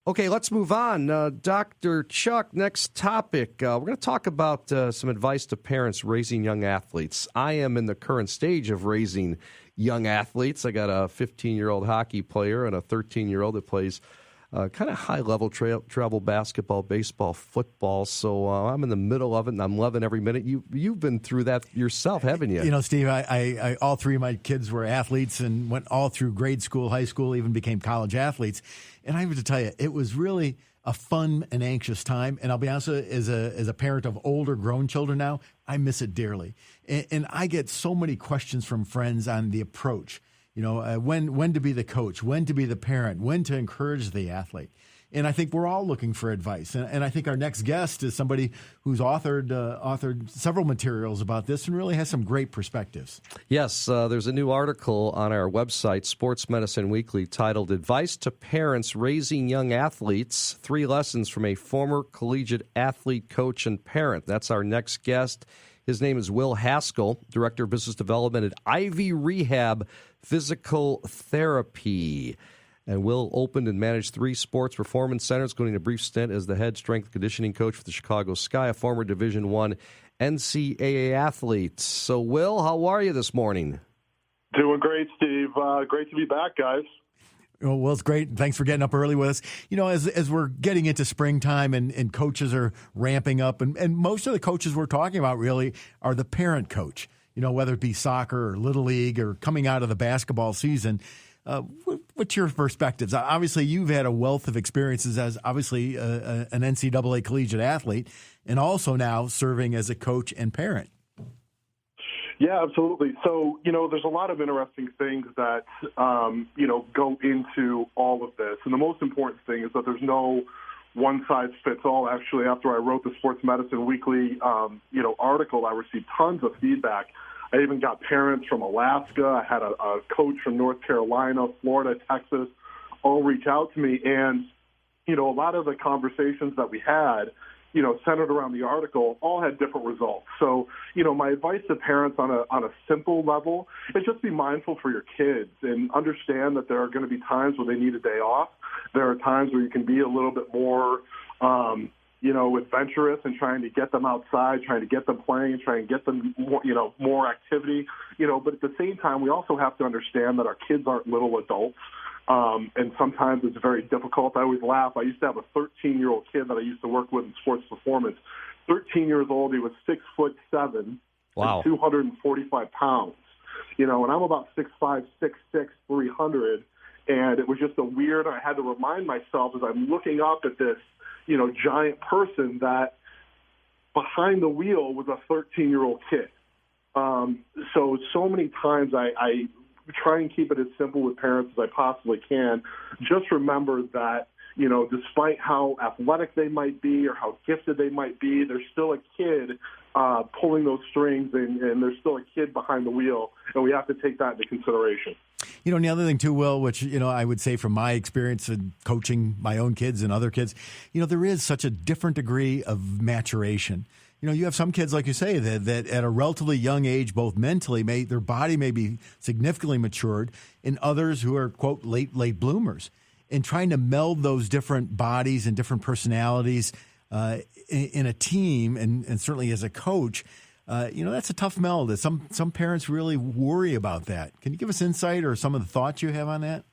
Okay, let's move on. Dr. Chuck, next topic. We're going to talk about some advice to parents raising young athletes. I am in the current stage of raising young athletes. I got a 15-year-old hockey player and a 13-year-old that plays kind of high-level travel basketball, baseball, football. So I'm in the middle of it, and I'm loving every minute. You've been through that yourself, haven't you? You know, Steve, I all three of my kids were athletes and went all through grade school, high school, even became college athletes. And I have to tell you, it was really a fun and anxious time. And I'll be honest with you, as a parent of older grown children now, I miss it dearly. And I get so many questions from friends on the approach. You know, when to be the coach, when to be the parent, when to encourage the athlete. And I think we're all looking for advice. And I think our next guest is somebody who's authored several materials about this and really has some great perspectives. Yes, there's a new article on our website, Sports Medicine Weekly, titled Advice to Parents Raising Young Athletes, 3 Lessons from a Former Collegiate Athlete, Coach, and Parent. That's our next guest. His name is Will Haskel, Director of Business Development at Ivy Rehab Physical Therapy. And Will opened and managed 3 sports performance centers, including a brief stint as the head strength and conditioning coach for the Chicago Sky, a former Division I NCAA athlete. So, Will, how are you this morning? Doing great, Steve. Great to be back, guys. Well, it's great. Thanks for getting up early with us. You know, as we're getting into springtime and coaches are ramping up, and most of the coaches we're talking about really are the parent coach, you know, whether it be soccer or Little League or coming out of the basketball season. What's your perspectives? Obviously, you've had a wealth of experiences as obviously an NCAA collegiate athlete and also now serving as a coach and parent. Yeah, absolutely. So, you know, there's a lot of interesting things that, go into all of this. And the most important thing is that there's no one-size-fits-all. Actually, after I wrote the Sports Medicine Weekly, article, I received tons of feedback. I even got parents from Alaska. I had a coach from North Carolina, Florida, Texas, all reach out to me. And, you know, a lot of the conversations that we had, you know, centered around the article, all had different results. So, you know, my advice to parents on a simple level is just be mindful for your kids and understand that there are going to be times where they need a day off. There are times where you can be a little bit more, adventurous and trying to get them outside, trying to get them playing, and trying to get them more activity. You know, but at the same time, we also have to understand that our kids aren't little adults. And sometimes it's very difficult. I always laugh. I used to have a 13-year-old kid that I used to work with in sports performance. 13 years old, he was 6'7", wow, and 245 pounds. You know, and I'm about 6'5", 6'6", 300. And it was just I had to remind myself as I'm looking up at this, you know, giant person that behind the wheel was a 13-year-old kid. So many times I try and keep it as simple with parents as I possibly can. Just remember that, you know, despite how athletic they might be or how gifted they might be, they're still a kid pulling those strings, and there's still a kid behind the wheel, and we have to take that into consideration. You know, and the other thing too, Will, which, you know, I would say from my experience in coaching my own kids and other kids, you know, there is such a different degree of maturation. You know, you have some kids, like you say, that at a relatively young age, both mentally, their body may be significantly matured, and others who are, quote, late bloomers. And trying to meld those different bodies and different personalities in a team, and certainly as a coach, that's a tough meld. Some parents really worry about that. Can you give us insight or some of the thoughts you have on that?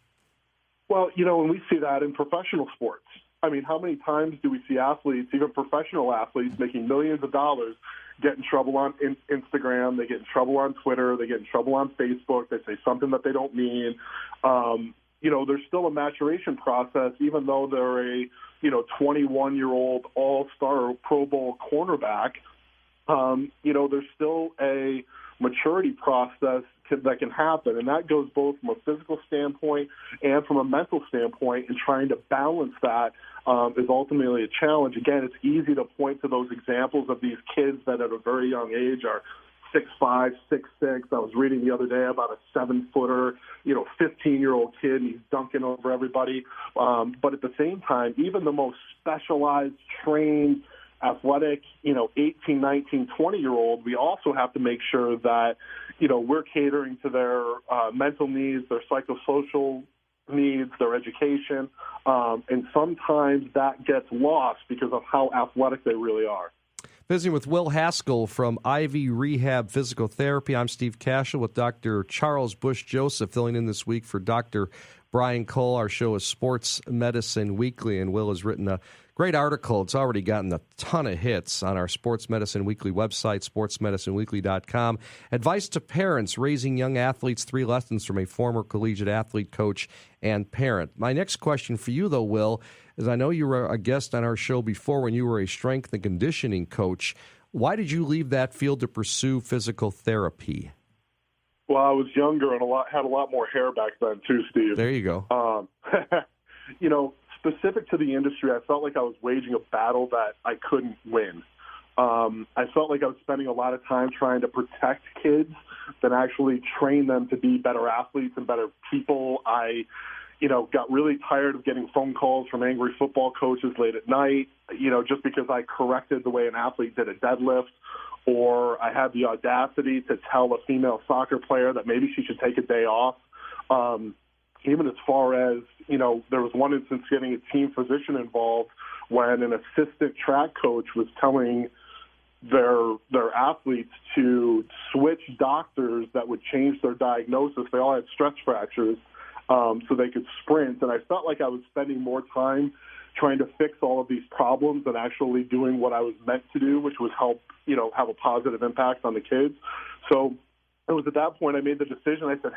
Well, you know, when we see that in professional sports, I mean, how many times do we see athletes, even professional athletes, making millions of dollars, get in trouble on Instagram, they get in trouble on Twitter, they get in trouble on Facebook, they say something that they don't mean. There's still a maturation process, even though they're a 21-year-old all-star Pro Bowl cornerback. There's still a maturity process that can happen, and that goes both from a physical standpoint and from a mental standpoint, and trying to balance that is ultimately a challenge. Again, it's easy to point to those examples of these kids that at a very young age are 6'5", 6'6". I was reading the other day about a 7-footer, 15-year-old kid, and he's dunking over everybody. But at the same time, even the most specialized, trained, athletic, 18, 19, 20-year-old, we also have to make sure that, we're catering to their mental needs, their psychosocial needs, their education, and sometimes that gets lost because of how athletic they really are. Visiting with Will Haskel from Ivy Rehab Physical Therapy. I'm Steve Cashel with Dr. Charles Bush-Joseph, filling in this week for Dr. Brian Cole. Our show is Sports Medicine Weekly, and Will has written a great article. It's already gotten a ton of hits on our Sports Medicine Weekly website, sportsmedicineweekly.com. Advice to parents raising young athletes, 3 lessons from a former collegiate athlete, coach, and parent. My next question for you, though, Will, is I know you were a guest on our show before when you were a strength and conditioning coach. Why did you leave that field to pursue physical therapy? Well, I was younger and had a lot more hair back then, too, Steve. There you go. Specific to the industry, I felt like I was waging a battle that I couldn't win. I felt like I was spending a lot of time trying to protect kids than actually train them to be better athletes and better people. I got really tired of getting phone calls from angry football coaches late at night, just because I corrected the way an athlete did a deadlift, or I had the audacity to tell a female soccer player that maybe she should take a day off. Even as far as, there was one instance getting a team physician involved when an assistant track coach was telling their athletes to switch doctors that would change their diagnosis. They all had stress fractures, so they could sprint. And I felt like I was spending more time trying to fix all of these problems than actually doing what I was meant to do, which was help, have a positive impact on the kids. So it was at that point I made the decision. I said,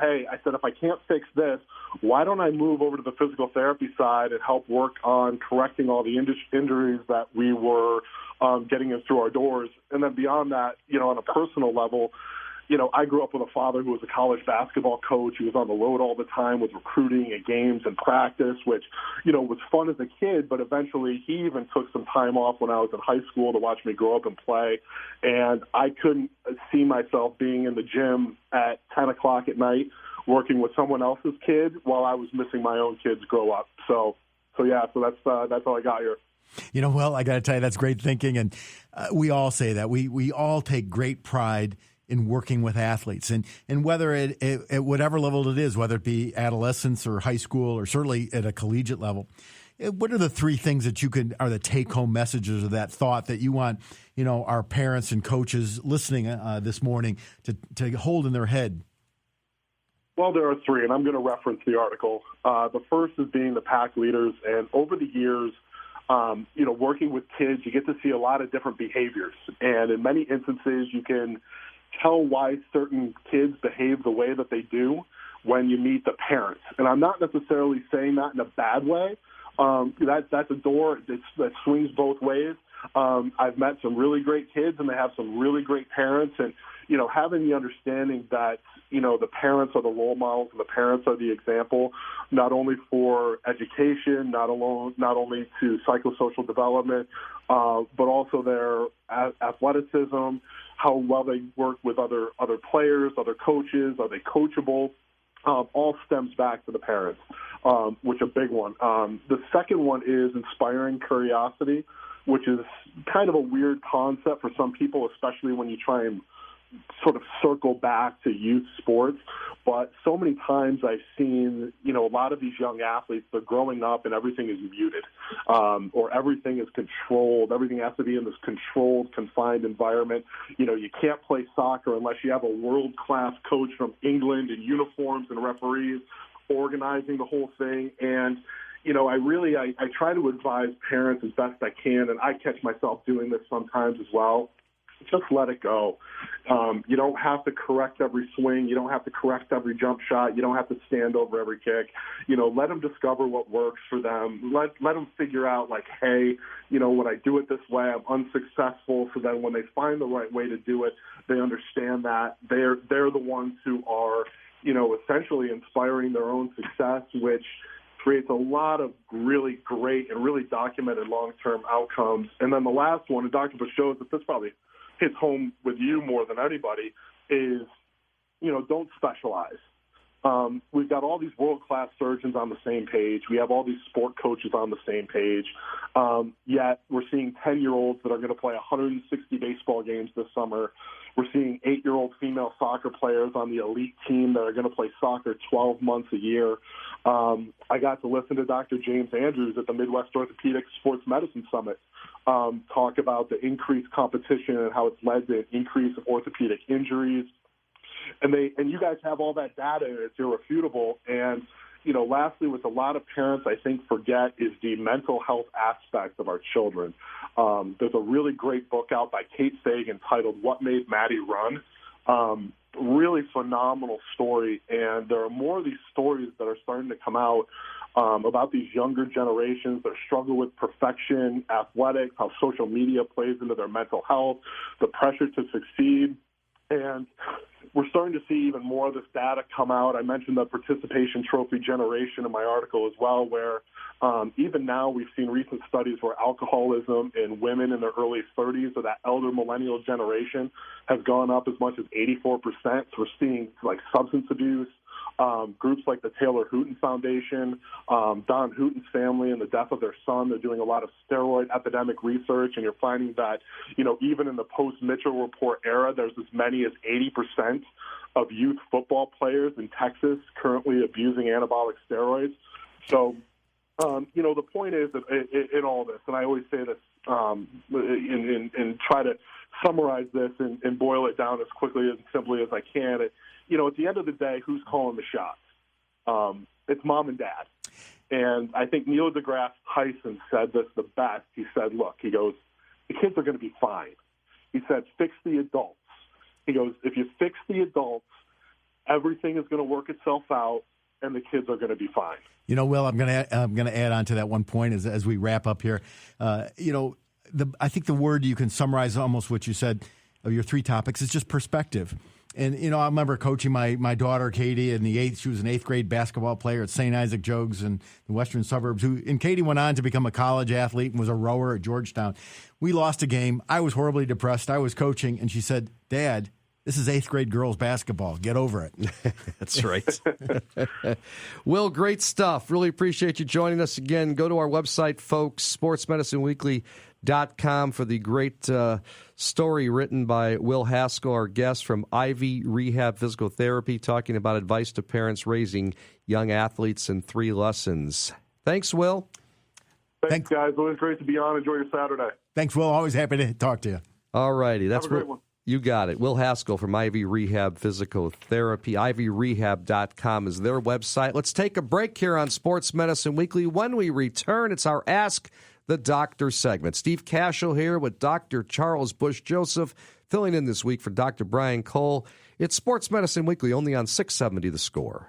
if I can't fix this, why don't I move over to the physical therapy side and help work on correcting all the injuries that we were getting in through our doors? And then beyond that, on a personal level, I grew up with a father who was a college basketball coach. He was on the road all the time with recruiting and games and practice, which, was fun as a kid. But eventually he even took some time off when I was in high school to watch me grow up and play. And I couldn't see myself being in the gym at 10 o'clock at night working with someone else's kid while I was missing my own kids grow up. So that's how I got here. Well, I got to tell you, that's great thinking. And we all say that. We all take great pride in working with athletes, and whether at whatever level it is, whether it be adolescence or high school or certainly at a collegiate level, what are the 3 things that are the take-home messages of that thought that you want, our parents and coaches listening this morning to hold in their head? Well, there are 3, and I'm going to reference the article. The first is being the pack leaders, and over the years, working with kids, you get to see a lot of different behaviors, and in many instances, you can tell why certain kids behave the way that they do when you meet the parents. And I'm not necessarily saying that in a bad way. That's a door that swings both ways. I've met some really great kids, and they have some really great parents. And, having the understanding that, the parents are the role models and the parents are the example, not only for education, not only to psychosocial development, but also their athleticism, how well they work with other players, other coaches, are they coachable, all stems back to the parents, which is a big one. The second one is inspiring curiosity, which is kind of a weird concept for some people, especially when you try and sort of circle back to youth sports. But so many times I've seen, a lot of these young athletes, they're growing up and everything is muted, or everything is controlled. Everything has to be in this controlled, confined environment. You can't play soccer unless you have a world-class coach from England in uniforms and referees organizing the whole thing. And, I try to advise parents as best I can, and I catch myself doing this sometimes as well. Just let it go. You don't have to correct every swing. You don't have to correct every jump shot. You don't have to stand over every kick. Let them discover what works for them. Let them figure out, hey, when I do it this way, I'm unsuccessful. So then when they find the right way to do it, they understand that they're the ones who are, essentially inspiring their own success, which creates a lot of really great and really documented long-term outcomes. And then the last one, and Dr. Bush shows that this probably hits home with you more than anybody, is, don't specialize. We've got all these world-class surgeons on the same page. We have all these sport coaches on the same page. Yet we're seeing 10-year-olds that are going to play 160 baseball games this summer, We're seeing 8-year-old female soccer players on the elite team that are going to play soccer 12 months a year. I got to listen to Dr. James Andrews at the Midwest Orthopedic Sports Medicine Summit talk about the increased competition and how it's led to an increase of orthopedic injuries. And you guys have all that data, and it's irrefutable. And, you know, lastly, what a lot of parents, I think, forget is the mental health aspect of our children. There's a really great book out by Kate Sagan titled What Made Maddie Run. Really phenomenal story. And there are more of these stories that are starting to come out about these younger generations that struggle with perfection, athletics, how social media plays into their mental health, the pressure to succeed. And we're starting to see even more of this data come out. I mentioned the participation trophy generation in my article as well, where even now we've seen recent studies where alcoholism in women in their early 30s, or that elder millennial generation, has gone up as much as 84%. So we're seeing like substance abuse. Groups like the Taylor Hooten Foundation, Don Hooten's family and the death of their son, they're doing a lot of steroid epidemic research, and you're finding that, you know, even in the post-Mitchell Report era, there's as many as 80% of youth football players in Texas currently abusing anabolic steroids. So, you know, the point is that in all this, and I always say this and try to summarize this and boil it down as quickly and simply as I can, you know, at the end of the day, who's calling the shots? It's mom and dad. And I think Neil deGrasse Tyson said this the best. He said, look, he goes, the kids are going to be fine. He said, fix the adults. He goes, if you fix the adults, everything is going to work itself out, and the kids are going to be fine. You know, Will, I'm going to add on to that one point as we wrap up here. You know, I think the word you can summarize almost what you said of your three topics is just perspective. And, you know, I remember coaching my daughter, Katie, in the eighth. She was an eighth-grade basketball player at St. Isaac Jogues in the western suburbs. And Katie went on to become a college athlete and was a rower at Georgetown. We lost a game. I was horribly depressed. I was coaching, and she said, Dad, this is eighth-grade girls basketball. Get over it. That's right. Will, great stuff. Really appreciate you joining us again. Go to our website, folks, sportsmedicineweekly.com for the great story written by Will Haskel, our guest from Ivy Rehab Physical Therapy, talking about advice to parents raising young athletes in 3 lessons. Thanks, Will. Thanks, guys. Always great to be on. Enjoy your Saturday. Thanks, Will. Always happy to talk to you. All righty. That's Have a great one. You got it. Will Haskel from Ivy Rehab Physical Therapy. IvyRehab.com is their website. Let's take a break here on Sports Medicine Weekly. When we return, it's our Ask the Doctor segment. Steve Cashel here with Dr. Charles Bush-Joseph, filling in this week for Dr. Brian Cole. It's Sports Medicine Weekly, only on 670 The Score.